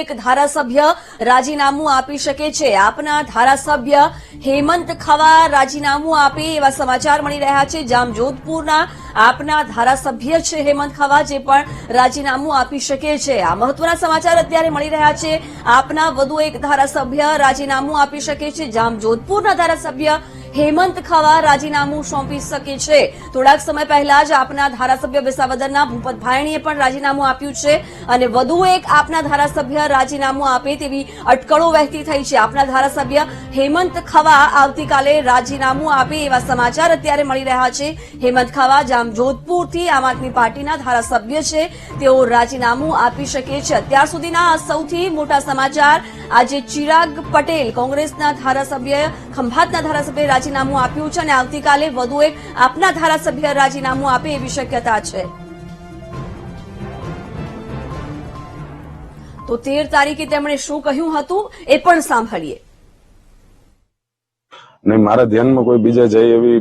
એક ધારાસભ્ય રાજીનામું આપી શકે છે। આપના ધારાસભ્ય હેમંત ખવા રાજીનામું આપે એવા સમાચાર મળી રહ્યા છે। જામજોધપુરના આપના ધારાસભ્ય છે હેમંત ખવા, જે પણ રાજીનામું આપી શકે છે। આ મહત્વના સમાચાર અત્યારે મળી રહ્યા છે। આપના વધુ એક ધારાસભ્ય રાજીનામું આપી શકે છે। જામજોધપુરના ધારાસભ્ય હેમંત ખવા રાજીનામું સોંપી શકે છે। થોડાક સમય પહેલા જ આપના ધારાસભ્ય વિસાવદરના ભૂપત ભાયણીએ પણ રાજીનામું આપ્યું છે અને વધુ એક આપના ધારાસભ્ય રાજીનામું આપે તેવી અટકળો વહેતી થઈ છે। આપના ધારાસભ્ય હેમંત ખવા આવતીકાલે રાજીનામું આપે એવા સમાચાર અત્યારે મળી રહ્યા છે। હેમંત ખવા જામજોધપુરથી આમ આદમી પાર્ટીના ધારાસભ્ય છે, તેઓ રાજીનામું આપી શકે છે। અત્યાર સુધીના સૌથી મોટા સમાચાર આજે ચિરાગ પટેલ કોંગ્રેસના ધારાસભ્ય ખંભાતના ધારાસભ્ય રાજીનામું આપ્યું છે અને આવતીકાલે વધુ એક આપના ધારાસભ્ય રાજીનામું આપે એવી શક્યતા છે। તો 13 તારીખે તેમણે શું કહ્યું હતું એ પણ સાંભળીએ। નહીં, મારા ધ્યાનમાં કોઈ બીજા જાય એવી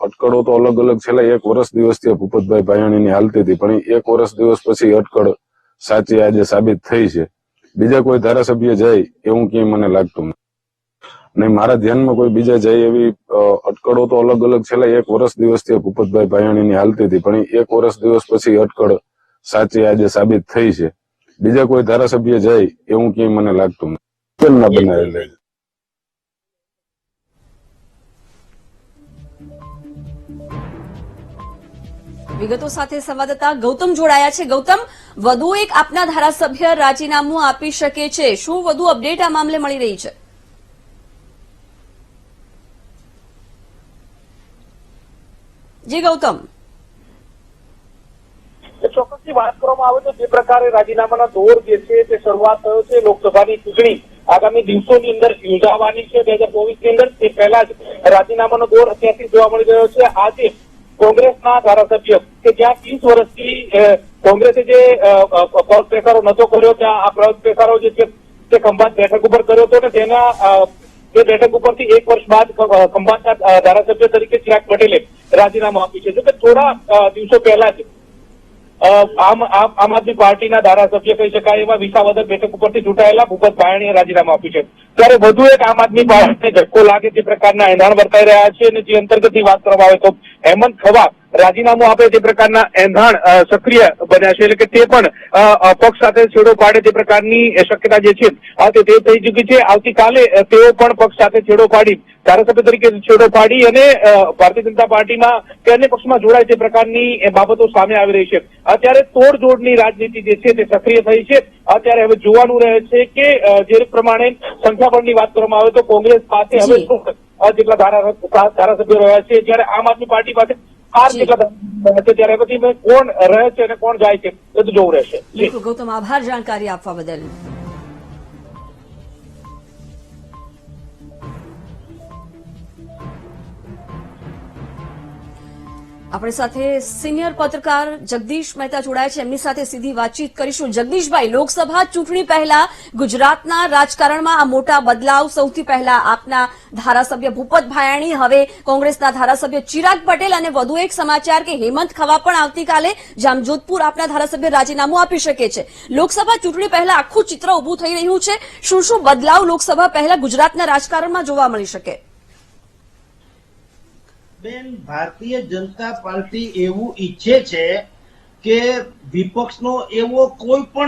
અટકળો તો અલગ અલગ છેલ્લા 1 વર્ષ દિવસથી ભૂપતભાઈ ભાયાણીની હાલતી હતી, પણ 1 વર્ષ દિવસ પછી અટકળ સાચી આજે સાબિત થઈ છે। બીજા કોઈ ધારાસભ્ય જાય એવું ક્યાંય મને લાગતું નહીં। મારા ધ્યાનમાં કોઈ બીજા જાય એવી અટકળો તો અલગ અલગ છેલ્લા 1 વર્ષ દિવસથી ભૂપતભાઈ ભાયાણીની હાલતી હતી, પણ 1 વર્ષ દિવસ પછી અટકળ સાચી આજે સાબિત થઈ છે। બીજા કોઈ ધારાસભ્ય જાય એવું ક્યાંય મને લાગતું નહીં। કેમ ના બનાવેલ વિગતો સાથે સંવાદદાતા ગૌતમ જોડાયા છે। ગૌતમ, વધુ એક આપના ધારાસભ્ય રાજીનામું આપી શકે છે, શું વધુ અપડેટ આ મામલે મળી રહી છે? જી ગૌતમ, ચોક્કસથી વાત કરવામાં આવે તો જે પ્રકારે રાજીનામાના દોર જે છે તે શરૂઆત થયો છે, લોકસભાની ચૂંટણી આગામી દિવસોની અંદર યોજાવાની છે 2024 ની અંદર, તે પહેલા જ રાજીનામાનો દોર અત્યારથી જોવા મળી રહ્યો છે। આજે કોંગ્રેસના ધારાસભ્ય કે જ્યાં 30 વર્ષથી કોંગ્રેસે જે પગ પેસારો નતો કર્યો, ત્યાં આ પગ પેસારો જે છે તે ખંભાત બેઠક ઉપર કર્યો હતો અને તેના એ બેઠક ઉપરથી 1 વર્ષ બાદ ખંભાતના ધારાસભ્ય તરીકે ચિરાગ પટેલે રાજીનામું આપ્યું છે। જોકે થોડા દિવસો પહેલા જ આમ આદમી પાર્ટીના ધારાસભ્ય કહી શકાય એવા વિસાવદર બેઠક ઉપરથી ચૂંટાયેલા ભૂપત ભાયણીએ રાજીનામું આપ્યું છે। ત્યારે વધુ એક આમ આદમી પાર્ટીને ઝટકો લાગે તે પ્રકારના એંધાણ વર્તાઈ રહ્યા છે અને જે અંતર્ગતની વાત કરવામાં આવે તો હેમંત ખવા રાજીનામું આપે તે પ્રકારના એંધાણ સક્રિય બન્યા છે, એટલે કે તે પણ પક્ષ સાથે છેડો પાડે તે પ્રકારની શક્યતા જે છે તે થઈ ચૂકી છે। આવતીકાલે તેઓ પણ પક્ષ સાથે છેડો પાડી ધારાસભ્ય તરીકે છેડો પાડી અને ભારતીય જનતા પાર્ટીમાં કે અન્ય પક્ષમાં જોડાય તે પ્રકારની બાબતો સામે આવી રહી છે। અત્યારે તોડજોડની રાજનીતિ જે છે તે સક્રિય થઈ છે। અત્યારે હવે જોવાનું રહે છે કે જે પ્રમાણે સંખ્યાબળની વાત કરવામાં આવે તો કોંગ્રેસ પાસે હવે જેટલા ધારાસભ્યો રહ્યા છે, જ્યારે આમ આદમી પાર્ટી પાસે 8 જેટલા છે, ત્યારે પછી કોણ રહે છે અને કોણ જાય છે એ તો જોવું રહેશે। બિલકુલ ગૌતમ, આભાર જાણકારી આપવા બદલ। આપણી સાથે સિનિયર પત્રકાર જગદીશ મહેતા જોડાયા છે, એમની સાથે સીધી વાતચીત કરીશું। જગદીશભાઈ, લોકસભા ચૂંટણી પહેલા ગુજરાતના રાજકારણમાં આ મોટા બદલાવ, સૌથી પહેલા આપના ધારાસભ્ય ભૂપત ભાયાણી, હવે કોંગ્રેસના ધારાસભ્ય ચિરાગ પટેલ અને વધુ એક સમાચાર કે હેમંત ખવા પણ આવતીકાલે જામજોધપુર આપના ધારાસભ્ય રાજીનામું આપી શકે છે। લોકસભા ચૂંટણી પહેલા આખું ચિત્ર ઉભું થઈ રહ્યું છે, શું શું બદલાવ લોકસભા પહેલા ગુજરાતના રાજકારણમાં જોવા મળી શકે? બેન, ભારતીય જનતા પાર્ટી એવું ઈચ્છે છે કે વિપક્ષનો એવો કોઈ પણ